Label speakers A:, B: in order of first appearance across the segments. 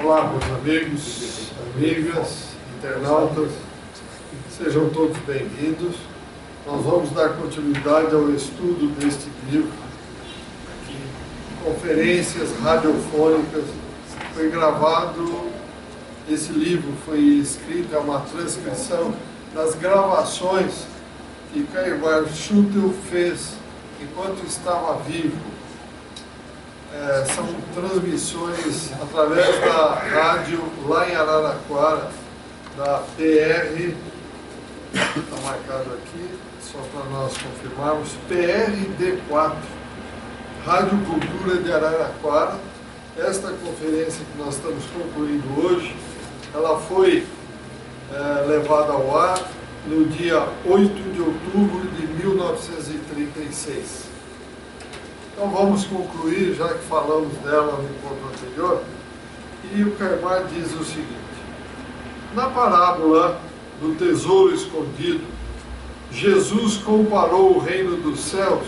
A: Olá, meus amigos, amigas, internautas, sejam todos bem-vindos. Nós vamos dar continuidade ao estudo deste livro, Conferências Radiofônicas. Foi gravado, esse livro foi escrito, é uma transcrição das gravações que Caimar Schutel fez enquanto estava vivo. São transmissões através da rádio lá em Araraquara, da PR, está marcado aqui, só para nós confirmarmos, PRD4, Rádio Cultura de Araraquara. Esta conferência que nós estamos concluindo hoje, ela foi levada ao ar no dia 8 de outubro de 1936. Então vamos concluir, já que falamos dela no encontro anterior, e o Caimar diz o seguinte: na parábola do tesouro escondido, Jesus comparou o reino dos céus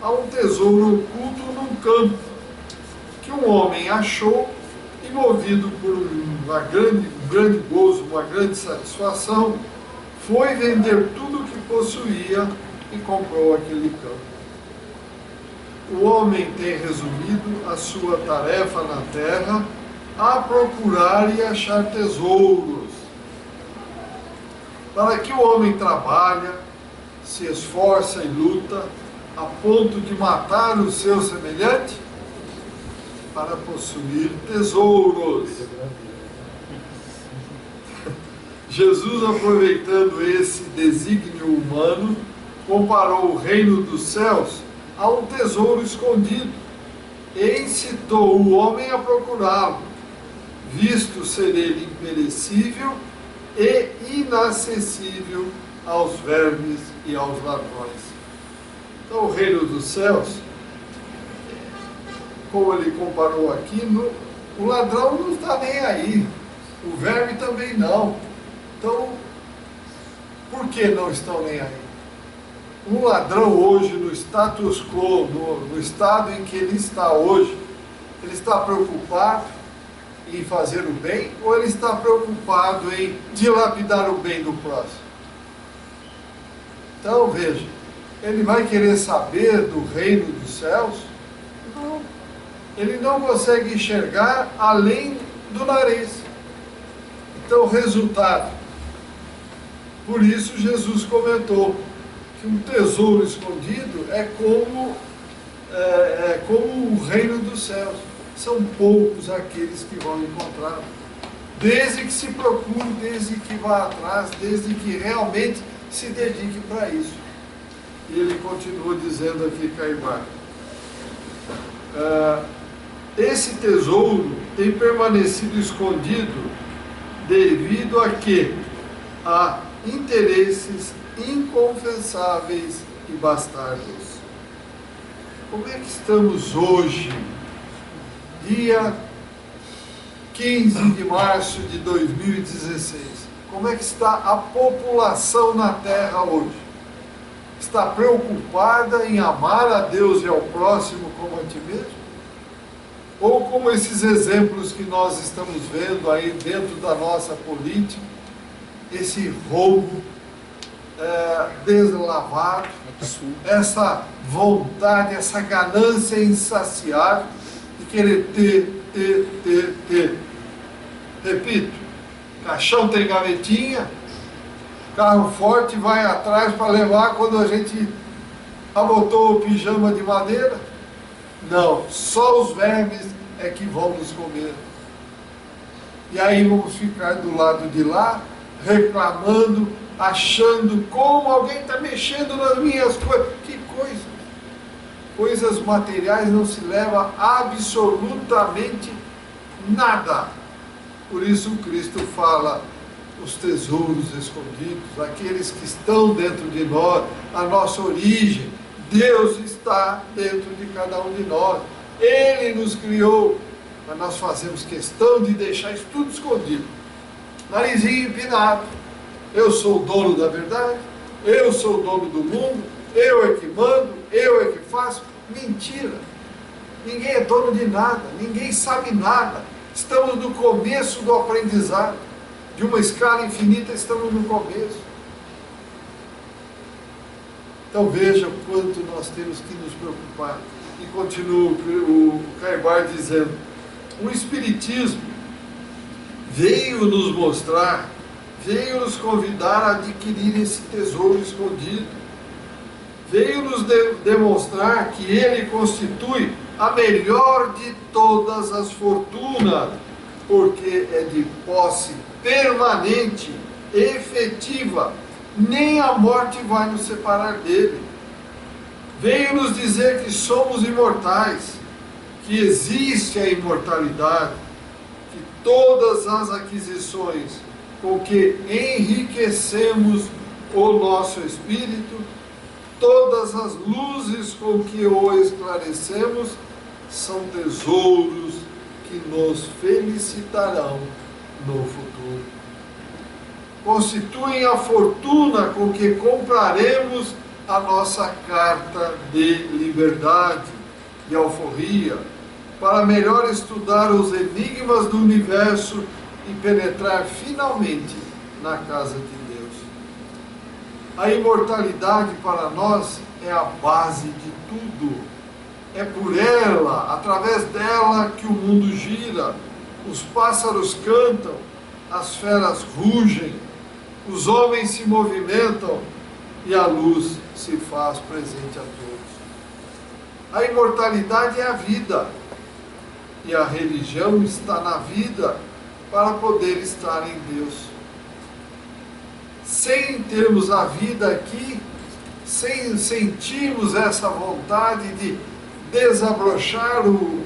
A: a um tesouro oculto num campo, que um homem achou e, movido por um grande gozo, uma grande satisfação, foi vender tudo o que possuía e comprou aquele campo. O homem tem resumido a sua tarefa na terra a procurar e achar tesouros. Para que o homem trabalha, se esforça e luta, a ponto de matar o seu semelhante? Para possuir tesouros. Jesus, aproveitando esse desígnio humano, comparou o reino dos céus a um tesouro escondido e incitou o homem a procurá-lo, visto ser ele imperecível e inacessível aos vermes e aos ladrões. Então, o reino dos céus, como ele comparou aqui, o ladrão não está nem aí, o verme também não. Então, por que não estão nem aí? Um ladrão hoje, no status quo, no estado em que ele está hoje, ele está preocupado em fazer o bem ou ele está preocupado em dilapidar o bem do próximo? Então, veja, ele vai querer saber do reino dos céus? Não. Ele não consegue enxergar além do nariz. Então, resultado. Por isso, Jesus comentou que um tesouro escondido é como o reino dos céus. São poucos aqueles que vão encontrar. Desde que se procure, desde que vá atrás, desde que realmente se dedique para isso. E ele continua dizendo aqui, Caimar, esse tesouro tem permanecido escondido devido a quê? A interesses inconfessáveis e bastardos. Como é que estamos hoje, dia 15 de março de 2016? Como é que está a população na Terra hoje? Está preocupada em amar a Deus e ao próximo como a ti mesmo? Ou como esses exemplos que nós estamos vendo aí dentro da nossa política, esse roubo deslavado, essa vontade, essa ganância insaciável de querer ter. Repito, caixão tem gavetinha, carro forte vai atrás para levar quando a gente abotou o pijama de madeira. Não, só os vermes é que vão nos comer. E aí vamos ficar do lado de lá, reclamando, achando como alguém está mexendo nas minhas coisas. Que coisa! Coisas materiais não se leva absolutamente nada. Por isso Cristo fala, os tesouros escondidos, aqueles que estão dentro de nós, a nossa origem. Deus está dentro de cada um de nós. Ele nos criou, mas nós fazemos questão de deixar isso tudo escondido. Narizinho empinado. Eu sou o dono da verdade, eu sou o dono do mundo, eu é que mando, eu é que faço. Mentira. Ninguém é dono de nada, ninguém sabe nada. Estamos no começo do aprendizado. De uma escala infinita, estamos no começo. Então veja o quanto nós temos que nos preocupar. E continua o Caibar dizendo, o Espiritismo veio nos mostrar, veio nos convidar a adquirir esse tesouro escondido. Veio nos demonstrar que ele constitui a melhor de todas as fortunas, porque é de posse permanente, efetiva, nem a morte vai nos separar dele. Veio nos dizer que somos imortais, que existe a imortalidade, que todas as aquisições com que enriquecemos o nosso espírito, todas as luzes com que o esclarecemos, são tesouros que nos felicitarão no futuro. Constituem a fortuna com que compraremos a nossa carta de liberdade e alforria, para melhor estudar os enigmas do universo e penetrar finalmente na casa de Deus. A imortalidade para nós é a base de tudo. É por ela, através dela, que o mundo gira, os pássaros cantam, as feras rugem, os homens se movimentam e a luz se faz presente a todos. A imortalidade é a vida, e a religião está na vida para poder estar em Deus. Sem termos a vida aqui, sem sentirmos essa vontade de desabrochar o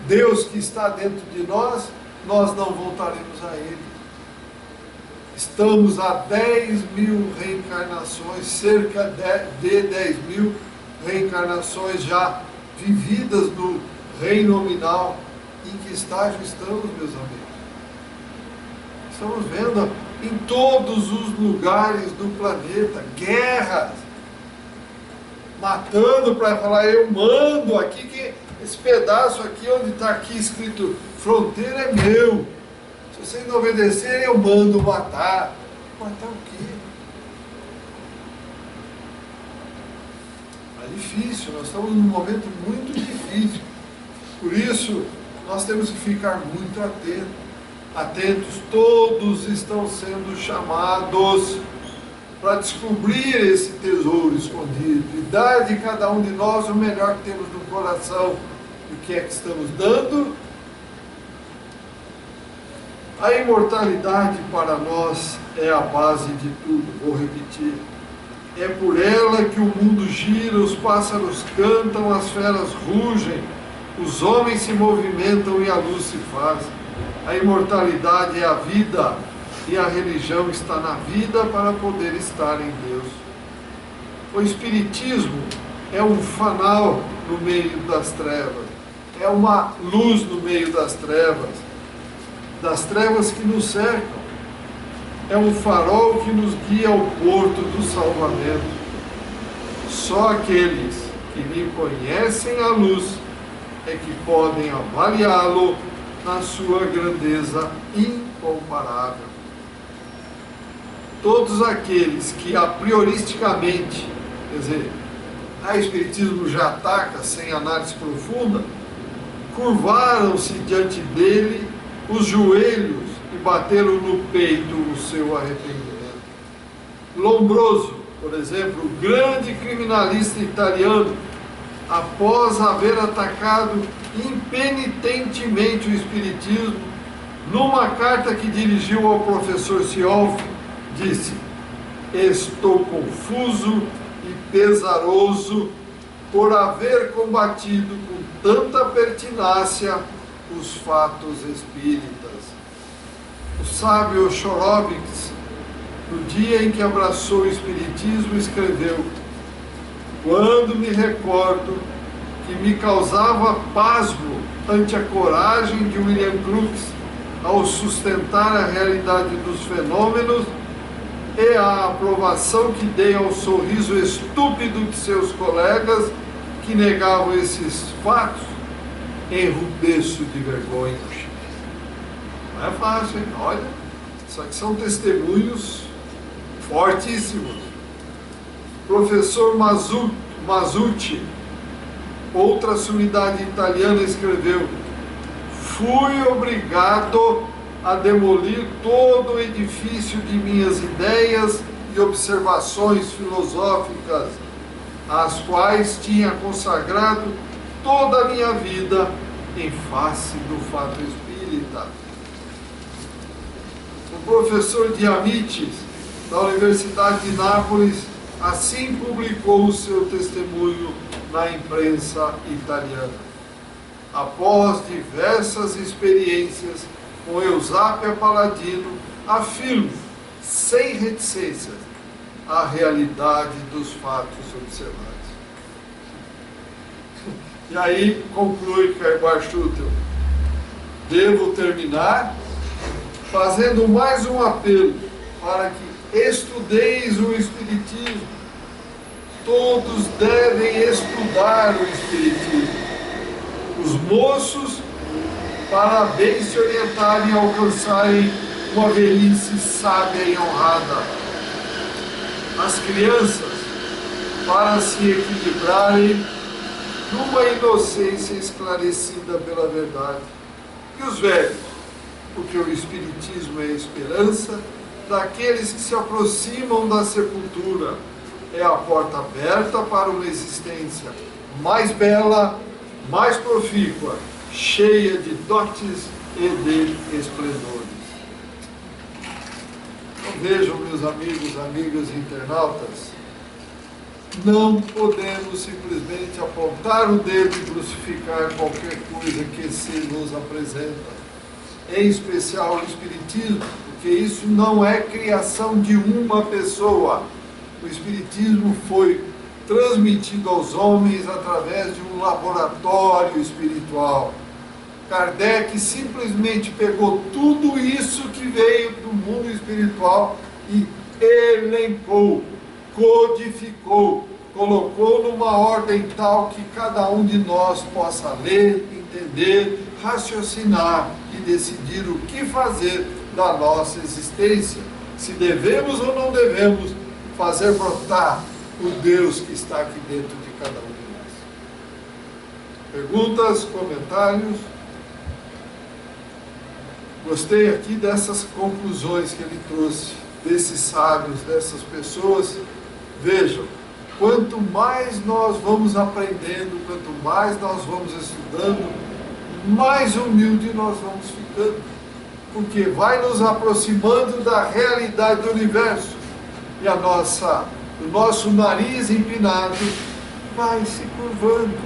A: Deus que está dentro de nós, nós não voltaremos a Ele. Estamos a 10.000 reencarnações, cerca de 10.000 reencarnações já vividas no reino nominal. Em que estágio estamos, meus amigos? Estamos vendo em todos os lugares do planeta guerras, matando para falar, eu mando aqui, que esse pedaço aqui onde está aqui escrito fronteira é meu. Se vocês não obedecerem, eu mando matar. Matar o quê? É difícil, nós estamos num momento muito difícil. Por isso, nós temos que ficar muito atentos. Todos estão sendo chamados para descobrir esse tesouro escondido e dar de cada um de nós o melhor que temos no coração. E o que é que estamos dando? A imortalidade para nós é a base de tudo, vou repetir. É por ela que o mundo gira, os pássaros cantam, as feras rugem, os homens se movimentam e a luz se faz. A imortalidade é a vida, e a religião está na vida para poder estar em Deus. O Espiritismo é um fanal no meio das trevas, é uma luz no meio das trevas que nos cercam. É um farol que nos guia ao porto do salvamento. Só aqueles que lhe conhecem a luz é que podem avaliá-lo na sua grandeza incomparável. Todos aqueles que a prioristicamente, quer dizer, o Espiritismo já ataca sem análise profunda, curvaram-se diante dele os joelhos e bateram no peito o seu arrependimento. Lombroso, por exemplo, o grande criminalista italiano, após haver atacado impenitentemente o Espiritismo, numa carta que dirigiu ao professor Ciolfi, disse: estou confuso e pesaroso por haver combatido com tanta pertinácia os fatos espíritas. O sábio Chorovics, no dia em que abraçou o Espiritismo, escreveu: quando me recordo que me causava pasmo ante a coragem de William Crookes ao sustentar a realidade dos fenômenos e a aprovação que dei ao sorriso estúpido de seus colegas que negavam esses fatos, enrubesço de vergonha. Não é fácil, hein? Olha, só que são testemunhos fortíssimos. Professor Masucci, outra sumidade italiana, escreveu: fui obrigado a demolir todo o edifício de minhas ideias e observações filosóficas, às quais tinha consagrado toda a minha vida em face do fato espírita. O professor Diamitis, da Universidade de Nápoles, assim publicou o seu testemunho na imprensa italiana. Após diversas experiências com Eusápia Paladino, afirmo, sem reticências, a realidade dos fatos observados. E aí conclui Kaibar Schutel: devo terminar fazendo mais um apelo para que estudeis o Espiritismo. Todos devem estudar o Espiritismo. Os moços, para bem se orientarem e alcançarem uma velhice sábia e honrada. As crianças, para se equilibrarem numa inocência esclarecida pela verdade. E os velhos, porque o Espiritismo é a esperança daqueles que se aproximam da sepultura, é a porta aberta para uma existência mais bela, mais profícua, cheia de dotes e de esplendores. Então vejam, meus amigos, amigas internautas, não podemos simplesmente apontar o dedo e crucificar qualquer coisa que se nos apresenta, em especial o Espiritismo, porque isso não é criação de uma pessoa. O Espiritismo foi transmitido aos homens através de um laboratório espiritual. Kardec simplesmente pegou tudo isso que veio do mundo espiritual e elencou, codificou, colocou numa ordem tal que cada um de nós possa ler, entender, raciocinar e decidir o que fazer da nossa existência, se devemos ou não devemos fazer brotar o Deus que está aqui dentro de cada um de nós. Perguntas, comentários? Gostei aqui dessas conclusões que ele trouxe, desses sábios, dessas pessoas. Vejam, quanto mais nós vamos aprendendo, quanto mais nós vamos estudando, mais humilde nós vamos ficando, porque vai nos aproximando da realidade do universo, e o nosso nariz empinado vai se curvando,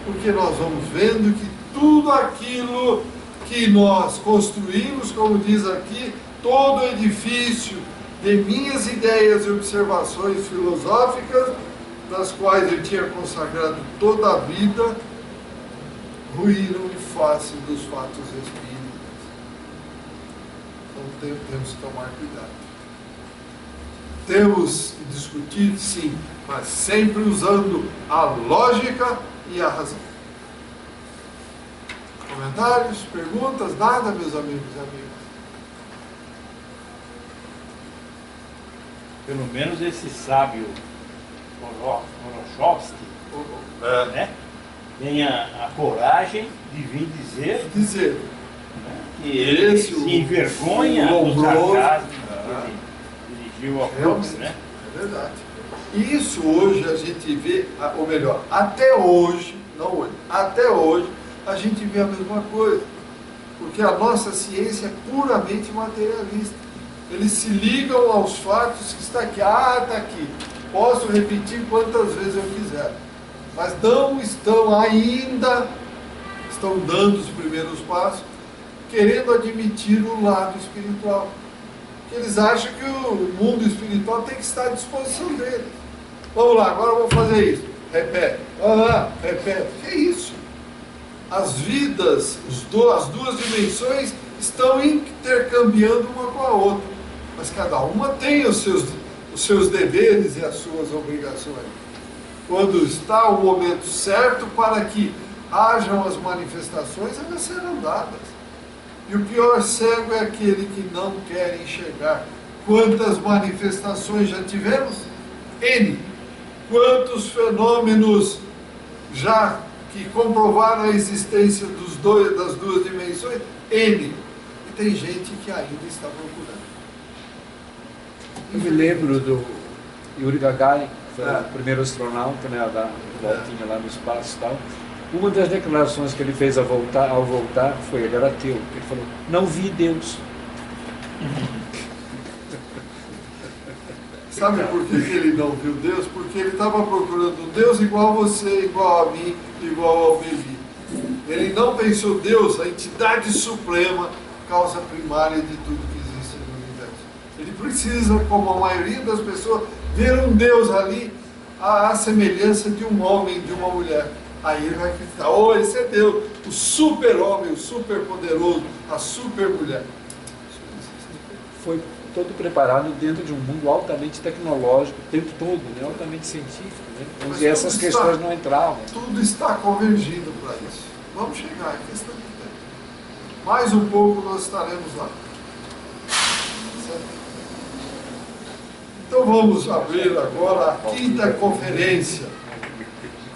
A: porque nós vamos vendo que tudo aquilo que nós construímos, como diz aqui, todo edifício de minhas ideias e observações filosóficas, das quais eu tinha consagrado toda a vida, ruíram em face dos fatos espíritas. Então temos que tomar cuidado. Temos que discutir, sim, mas sempre usando a lógica e a razão. Comentários, perguntas, nada, meus amigos e amigas?
B: Pelo menos esse sábio Orochowski, né, tem a coragem de vir dizer, né, que ele se envergonha do sarcasmo que ele dirigiu ao Croix, né?
A: É verdade. Isso hoje a gente vê, ou melhor, até hoje, não hoje, até hoje, a gente vê a mesma coisa, porque a nossa ciência é puramente materialista. Eles se ligam aos fatos que está aqui, está aqui, posso repetir quantas vezes eu quiser, mas não estão ainda, estão dando os primeiros passos, querendo admitir o lado espiritual. Eles acham que o mundo espiritual tem que estar à disposição deles. Vamos lá, agora eu vou fazer isso. Repete. Vamos lá, repete. Que isso? As vidas, as duas dimensões estão intercambiando uma com a outra. Mas cada uma tem os seus deveres e as suas obrigações. Quando está o momento certo para que hajam as manifestações, elas serão dadas. E o pior cego é aquele que não quer enxergar. Quantas manifestações já tivemos? N. Quantos fenômenos já que comprovaram a existência das duas dimensões? N. E tem gente que ainda está procurando.
C: Eu me lembro do Yuri Gagarin, que foi o primeiro astronauta, né, a dar voltinha lá no espaço e tal. Uma das declarações que ele fez ao voltar foi, ele era ateu, ele falou, não vi Deus.
A: Sabe por que ele não viu Deus? Porque ele estava procurando um Deus igual a você, igual a mim, igual ao Bebi. Ele não pensou Deus, a entidade suprema, causa primária de tudo que existe no universo. Ele precisa, como a maioria das pessoas, ver um Deus ali, à semelhança de um homem, de uma mulher. Aí ele vai acreditar, oh, esse é Deus, o super-homem, o super-poderoso, a super-mulher.
C: Foi todo preparado dentro de um mundo altamente tecnológico, o tempo todo, né? Altamente científico, né? Onde essas questões não entravam.
A: Tudo está convergindo para isso. Vamos chegar, é questão de tempo. Mais um pouco nós estaremos lá. Certo? Então vamos abrir agora a quinta conferência.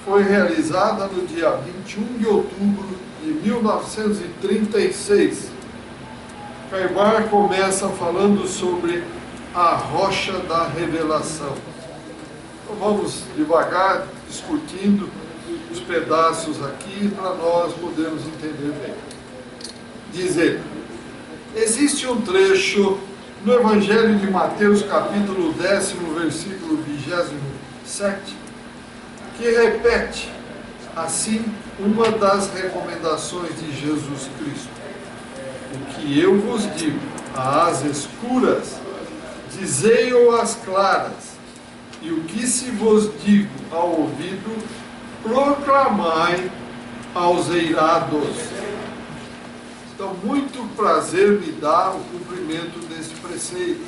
A: Foi realizada no dia 21 de outubro de 1936. Caibar começa falando sobre a rocha da revelação. Então vamos devagar, discutindo os pedaços aqui para nós podermos entender bem. Diz ele, existe um trecho no Evangelho de Mateus, capítulo 10º, versículo 27, que repete, assim, uma das recomendações de Jesus Cristo. O que eu vos digo às escuras, dizei-o às claras, e o que se vos digo ao ouvido, proclamai aos eirados. Então, muito prazer me dá o cumprimento desse preceito.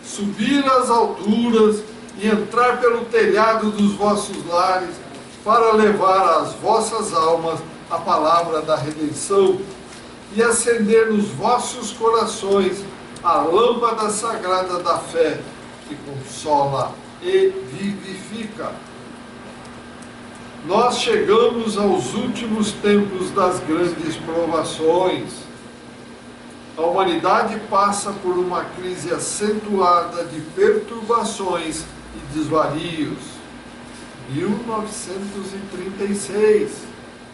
A: Subir às alturas e entrar pelo telhado dos vossos lares, para levar às vossas almas a palavra da redenção, e acender nos vossos corações a lâmpada sagrada da fé, que consola e vivifica. Nós chegamos aos últimos tempos das grandes provações. A humanidade passa por uma crise acentuada de perturbações e desvarios. 1936.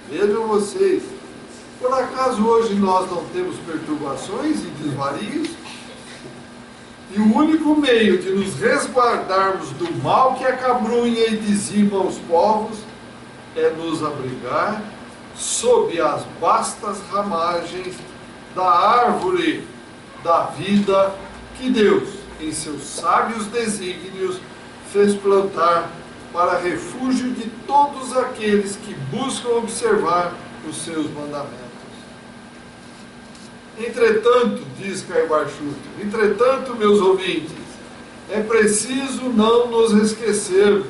A: Vejam vocês. Por acaso hoje nós não temos perturbações e desvarios? E o único meio de nos resguardarmos do mal que acabrunha e dizima os povos é nos abrigar sob as vastas ramagens da árvore da vida que Deus, em seus sábios desígnios, fez plantar para refúgio de todos aqueles que buscam observar os seus mandamentos. Entretanto, diz Caibar Schuster, entretanto, meus ouvintes, é preciso não nos esquecermos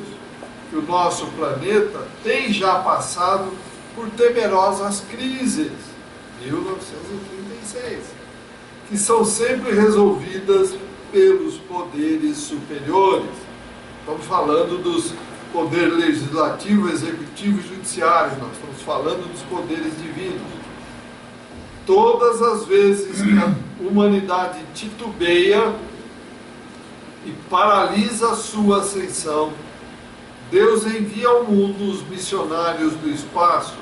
A: que o nosso planeta tem já passado por temerosas crises, 1936, que são sempre resolvidas pelos poderes superiores. Estamos falando dos poderes legislativo, executivo e judiciário, nós estamos falando dos poderes divinos. Todas as vezes que a humanidade titubeia e paralisa a sua ascensão, Deus envia ao mundo os missionários do espaço,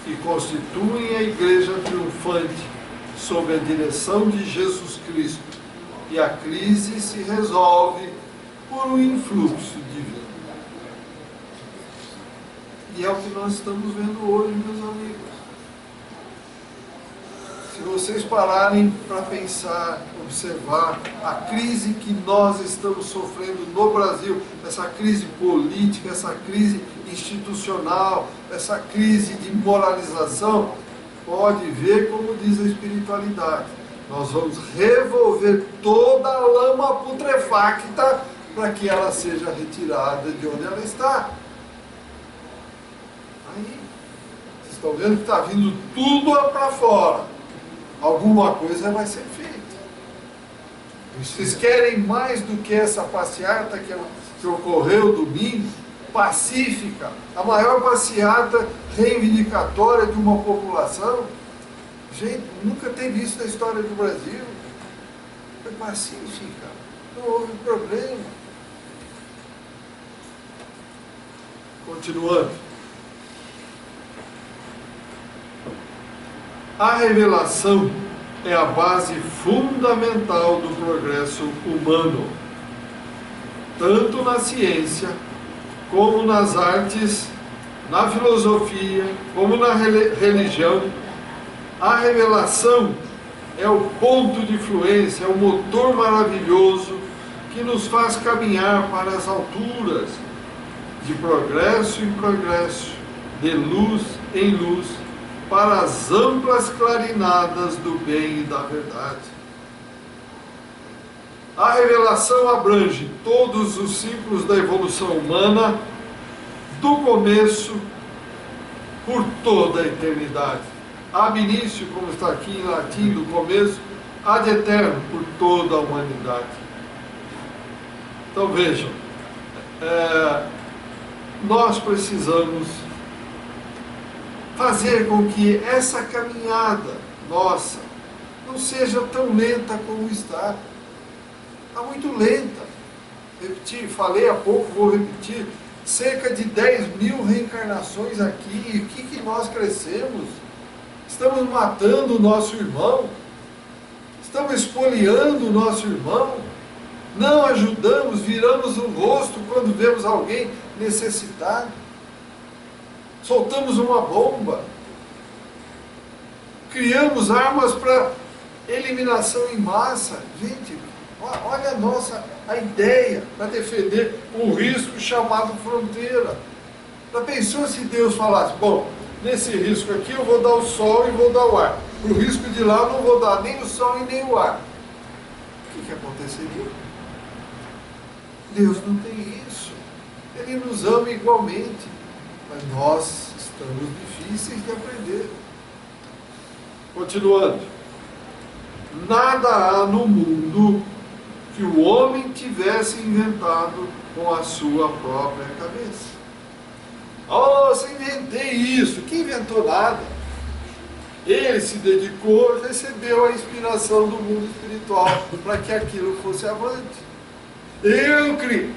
A: que constituem a igreja triunfante sob a direção de Jesus Cristo, e a crise se resolve por um influxo divino. E é o que nós estamos vendo hoje, meus amigos. Se vocês pararem para pensar, observar a crise que nós estamos sofrendo no Brasil, essa crise política, essa crise institucional, essa crise de moralização, pode ver como diz a espiritualidade. Nós vamos revolver toda a lama putrefacta para que ela seja retirada de onde ela está. Aí, vocês estão vendo que está vindo tudo para fora. alguma coisa vai ser feita. Vocês querem mais do que essa passeata que ocorreu domingo, pacífica, a maior passeata reivindicatória de uma população? Gente, nunca teve isso na história do Brasil. Foi pacífica, não houve problema. Continuando. A revelação é a base fundamental do progresso humano, tanto na ciência, como nas artes, na filosofia, como na religião. A revelação é o ponto de fluência, é o motor maravilhoso que nos faz caminhar para as alturas, de progresso em progresso, de luz em luz, para as amplas clarinadas do bem e da verdade. A revelação abrange todos os ciclos da evolução humana, do começo por toda a eternidade. Ab início, como está aqui em latim, do começo, ad eterno, por toda a humanidade. Então vejam, nós precisamos fazer com que essa caminhada nossa não seja tão lenta como está. Está muito lenta. Repeti, falei há pouco, vou repetir, cerca de 10.000 reencarnações aqui. E o que nós crescemos? Estamos matando o nosso irmão? Estamos espoliando o nosso irmão? Não ajudamos, viramos o rosto quando vemos alguém necessitado? Soltamos uma bomba? Criamos armas para eliminação em massa? Gente, olha a ideia para defender um risco chamado fronteira. Já pensou se Deus falasse, bom, nesse risco aqui eu vou dar o sol e vou dar o ar. Para o risco de lá eu não vou dar nem o sol e nem o ar. O que aconteceria? Deus não tem isso. Ele nos ama igualmente. Mas nós estamos difíceis de aprender. Continuando. Nada há no mundo que o homem tivesse inventado com a sua própria cabeça. Nossa, inventei isso. Que inventou nada? Ele se dedicou, recebeu a inspiração do mundo espiritual para que aquilo fosse avante. Eu criei.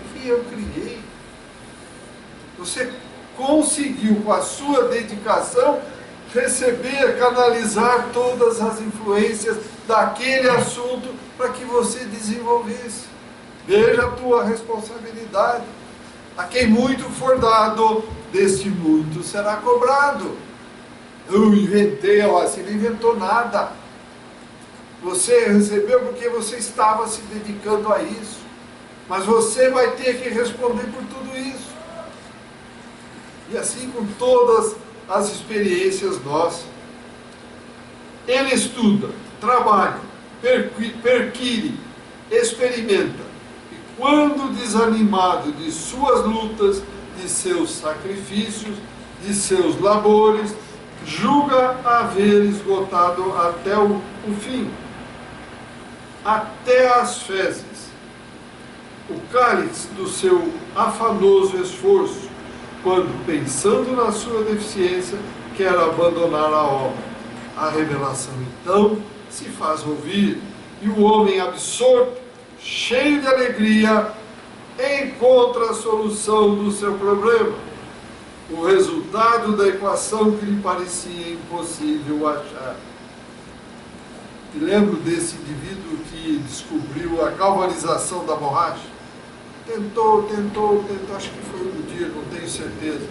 A: Você conseguiu, com a sua dedicação, receber, canalizar todas as influências daquele assunto para que você desenvolvesse. Veja a tua responsabilidade. A quem muito for dado, deste muito será cobrado. Eu inventei, você não inventou nada. Você recebeu porque você estava se dedicando a isso. Mas você vai ter que responder por tudo isso. E assim com todas as experiências nossas. Ele estuda, trabalha, perquire, experimenta. E quando desanimado de suas lutas, de seus sacrifícios, de seus labores, julga haver esgotado até o fim, até as fezes, o cálice do seu afanoso esforço, quando, pensando na sua deficiência, quer abandonar a obra. A revelação, então, se faz ouvir, e o homem absorto, cheio de alegria, encontra a solução do seu problema, o resultado da equação que lhe parecia impossível achar. Me lembro desse indivíduo que descobriu a galvanização da borracha. Tentou, acho que foi um dia, não tenho certeza.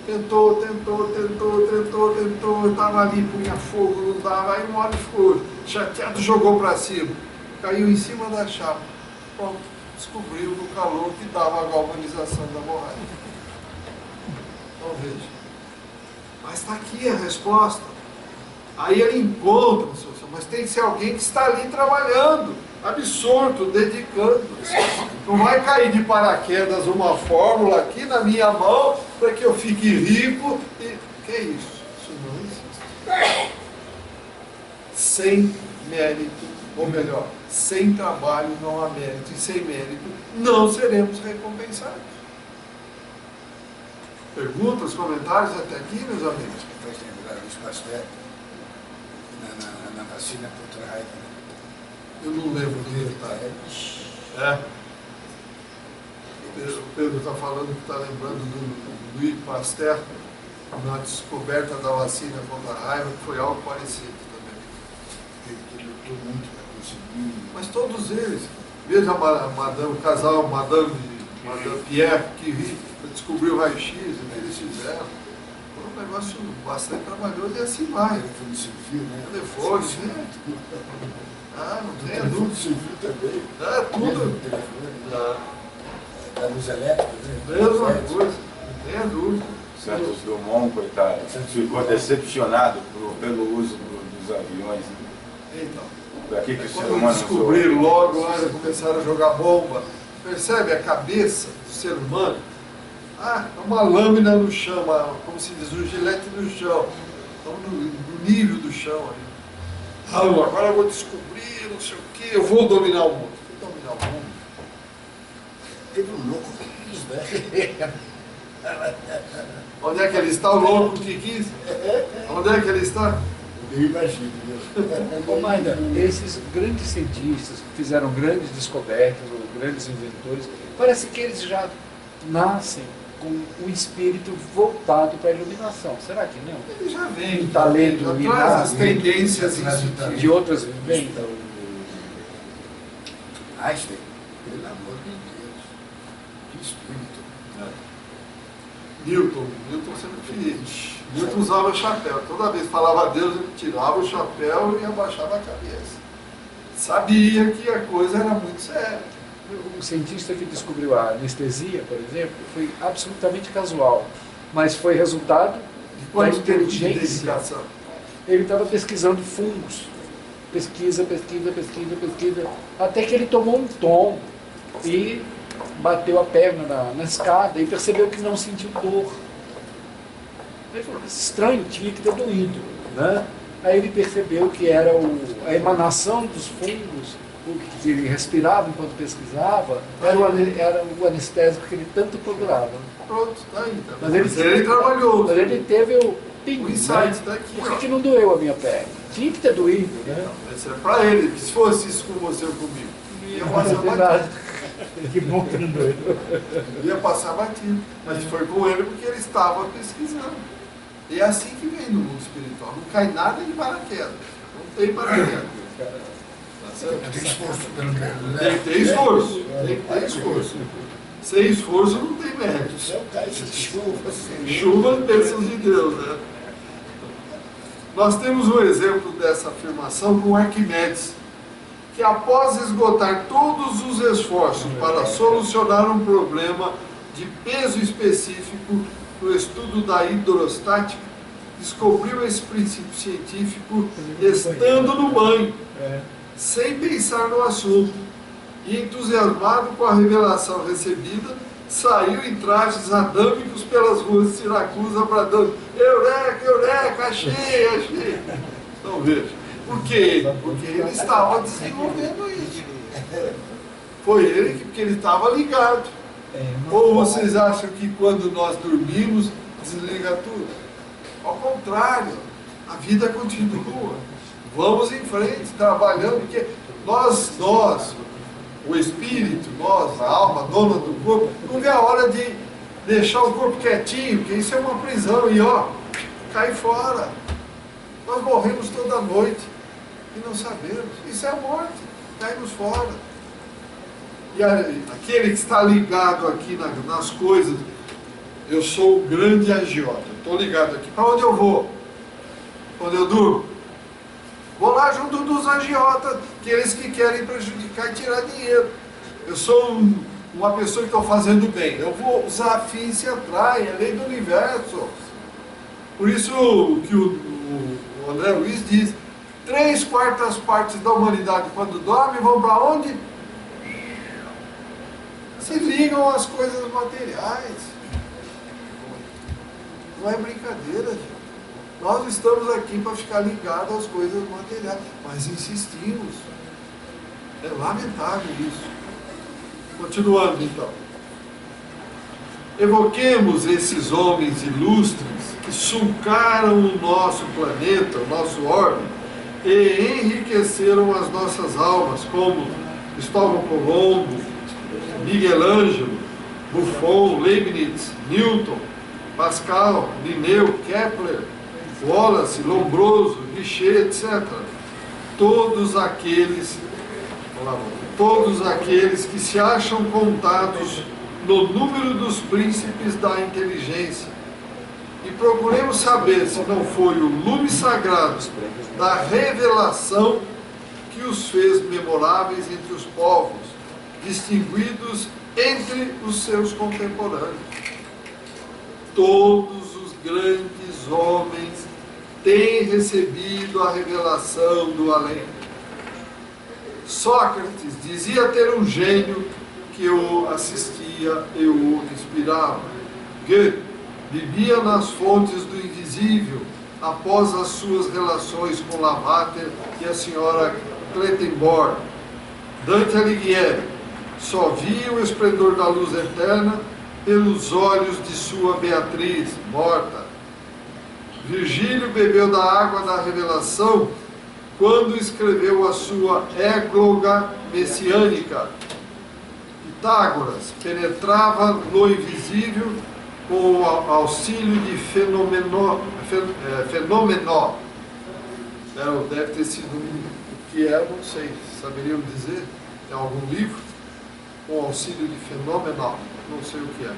A: Tentou, estava ali, punha fogo, não dava, aí uma hora ficou chateado, jogou para cima, caiu em cima da chapa. Bom, descobriu no calor que dava a galvanização da borracha. Então veja. Mas está aqui a resposta. Aí ele encontra, mas tem que ser alguém que está ali trabalhando, absorto, dedicando-se. Não vai cair de paraquedas uma fórmula aqui na minha mão para que eu fique rico. Que é isso? Isso não existe. sem mérito, ou melhor, sem trabalho não há mérito, e sem mérito não seremos recompensados. Perguntas, comentários até aqui, meus amigos?
D: Faz lembrar o espaço na vacina contra a raiva.
A: Eu não lembro do detalhe. O Pedro está falando que está lembrando do Louis Pasteur, na descoberta da vacina contra a raiva, que foi algo parecido também.
D: Ele lutou muito para conseguir.
A: Mas todos eles, veja o casal Madame Pierre Curie, descobriu o raio-x, o que eles fizeram. Foi um negócio bastante trabalhoso e assim vai.
D: Telefone sem fio, né?
A: Telefone, né? Não tenha dúvida.
D: Sem fio também.
A: Tudo.
D: Da luz elétrica, né?
A: Mesma coisa, não tenha dúvida.
E: Santos Dumont, coitado, ficou decepcionado pelo uso dos aviões.
A: Então,
E: Para que o ser
A: quando
E: humano
A: descobriram
E: usou?
A: logo, lá, começaram a jogar bomba. Percebe a cabeça do ser humano? Uma lâmina no chão, como se diz, um gilete no chão. Estamos no nível do chão aí. Agora eu vou descobrir, não sei o quê, eu vou dominar o mundo. Vou dominar o mundo.
D: Teve um louco que quis, né?
A: Onde é que ele está, o louco que quis? Onde é que ele está?
D: Eu imagino,
C: Ô, Maida, esses grandes cientistas que fizeram grandes descobertas, ou grandes inventores, parece que eles já nascem com o espírito voltado para a iluminação. Será que não?
A: Ele já vem,
C: Um talento
A: já traz
C: iluminado,
A: as tendências instintivas.
C: de outras vivências.
D: Einstein, pelo amor de Deus, que espírito.
A: Newton sempre fez. Newton usava chapéu. Toda vez que falava a Deus, ele tirava o chapéu e abaixava a cabeça. Sabia que a coisa era muito séria.
C: O cientista que descobriu a anestesia, por exemplo, foi absolutamente casual, mas foi resultado da
A: Quanto tempo de
C: inteligência.
A: dedicação?
C: Ele estava pesquisando fungos. Pesquisa, até que ele tomou um tombo e bateu a perna na escada e percebeu que não sentiu dor. Ele falou, estranho, tinha que ter doído, né? Aí ele percebeu que era a emanação dos fungos, o que ele respirava enquanto pesquisava, era o anestésico que ele tanto procurava.
A: Pronto, está aí. Tá.
C: Mas ele
A: trabalhou.
C: Mas ele teve o pingo,
A: O insight
C: né?
A: está aqui.
C: Por que não doeu a minha perna? Tinha que ter doído, né?
A: Isso é para ele. Se fosse isso com você ou comigo, ia passar batido.
B: Que bom que não doeu.
A: Ia passar batido. Mas foi com ele porque ele estava pesquisando. E é assim que vem no mundo espiritual. Não cai nada de paraquedas. Não tem paraquedas.
D: Tem esforço, pelo menos, né?
A: Tem que ter esforço. Tem que ter esforço. Sem esforço não tem mérito.
D: Isso é um caixa de chuva, assim.
A: Chuva, bênçãos de Deus, né? Nós temos um exemplo dessa afirmação com Arquimedes, que após esgotar todos os esforços para solucionar um problema de peso específico no estudo da hidrostática, descobriu esse princípio científico estando no banho, sem pensar no assunto, e entusiasmado com a revelação recebida, saiu em trajes adâmicos pelas ruas de Siracusa, bradando: Eureka, Eureka, achei, achei. Então veja, por quê? Porque ele estava desenvolvendo isso. Foi ele porque ele estava ligado. Ou vocês acham que quando nós dormimos, desliga tudo? Ao contrário, a vida continua. Vamos em frente, trabalhando, porque nós, o espírito, nós, a alma, dona do corpo, não vê a hora de deixar o corpo quietinho, porque isso é uma prisão, e cai fora. Nós morremos toda noite e não sabemos. Isso é a morte, caímos fora. E aquele que está ligado aqui nas coisas, eu sou o grande agiota, estou ligado aqui. Para onde eu vou? Quando eu durmo? Vou lá junto dos agiotas, aqueles que querem prejudicar e tirar dinheiro. Eu sou uma pessoa que estou fazendo bem. Eu vou usar a fim se atrai, é a lei do universo. Por isso que o André Luiz diz, 3/4 partes da humanidade quando dorme vão para onde? Se ligam às coisas materiais. Não é brincadeira, gente. Nós estamos aqui para ficar ligados às coisas materiais, mas insistimos. É lamentável isso. Continuando então. Evoquemos esses homens ilustres que sulcaram o nosso planeta, o nosso orbe, e enriqueceram as nossas almas, como Cristóvão Colombo, Miguel Ângelo, Buffon, Leibniz, Newton, Pascal, Linneu, Kepler, Wallace, Lombroso, Richer, etc. Todos aqueles que se acham contados no número dos príncipes da inteligência. E procuremos saber se não foi o lume sagrado da revelação que os fez memoráveis entre os povos, distinguidos entre os seus contemporâneos. Todos os grandes homens têm recebido a revelação do além. Sócrates dizia ter um gênio que o assistia e o inspirava. Goethe vivia nas fontes do invisível após as suas relações com Lavater e a senhora Clettenborn. Dante Alighieri só via o esplendor da luz eterna pelos olhos de sua Beatriz, morta. Virgílio bebeu da água da revelação quando escreveu a sua Égloga Messiânica. Pitágoras penetrava no invisível com o auxílio de fenomenó. Deve ter sido o que é, não sei, saberiam dizer, em algum livro, com o auxílio de fenomenó, não sei o que é.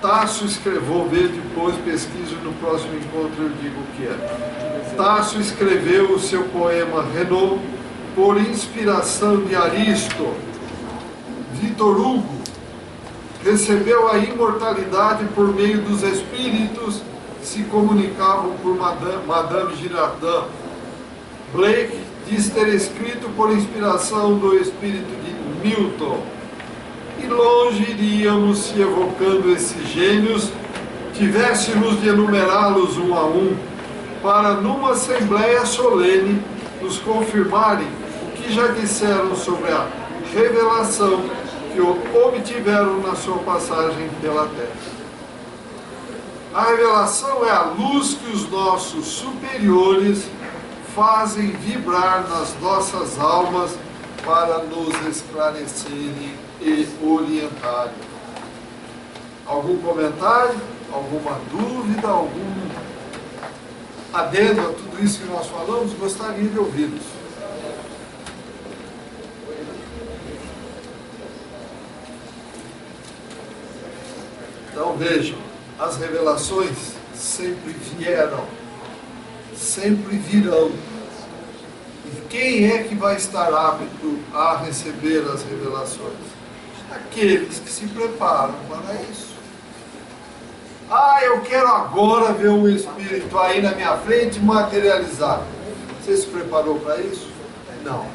A: Tasso escreveu, vê depois, pesquiso no próximo encontro eu digo o que é. Tasso escreveu o seu poema Renaud por inspiração de Aristo. Victor Hugo recebeu a imortalidade por meio dos espíritos que se comunicavam por Madame Girardin. Blake diz ter escrito por inspiração do espírito de Milton. E longe iríamos se evocando esses gênios, tivéssemos de enumerá-los um a um, para numa assembleia solene nos confirmarem o que já disseram sobre a revelação que obtiveram na sua passagem pela terra. A revelação é a luz que os nossos superiores fazem vibrar nas nossas almas para nos esclarecerem e orientarem. Algum comentário? Alguma dúvida? Algum adendo a tudo isso que nós falamos? Gostaria de ouvi-los. Então vejam, as revelações sempre vieram, sempre virão. E quem é que vai estar apto a receber as revelações? Aqueles que se preparam para isso. Ah, eu quero agora ver um espírito aí na minha frente materializar. Você se preparou para isso? Não.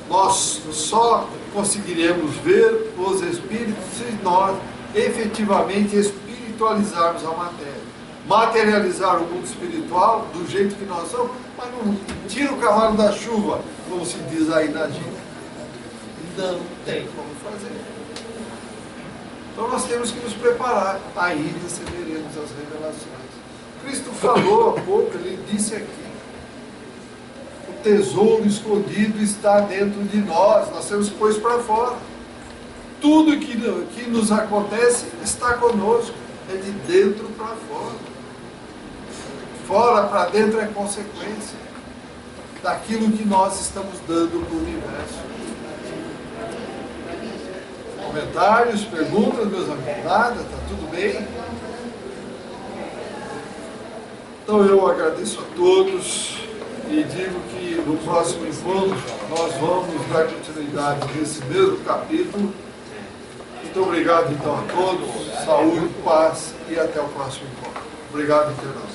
A: Nós só conseguiremos ver os espíritos se nós efetivamente espiritualizarmos a matéria. Materializar o mundo espiritual do jeito que nós somos, mas não tira o cavalo da chuva, como se diz aí na gíria. Não tem como fazer. Então nós temos que nos preparar. Aí receberemos as revelações. Cristo falou há pouco, ele disse aqui: o tesouro escondido está dentro de nós, nós temos que pôr isso para fora. Tudo que nos acontece está conosco, é de dentro para fora. Fora para dentro é consequência daquilo que nós estamos dando para o universo. Comentários, perguntas, meus amigos? Nada? Está tudo bem? Então eu agradeço a todos e digo que no próximo encontro nós vamos dar continuidade nesse mesmo capítulo. Muito obrigado então a todos, saúde, paz e até o próximo encontro. Obrigado, internauta.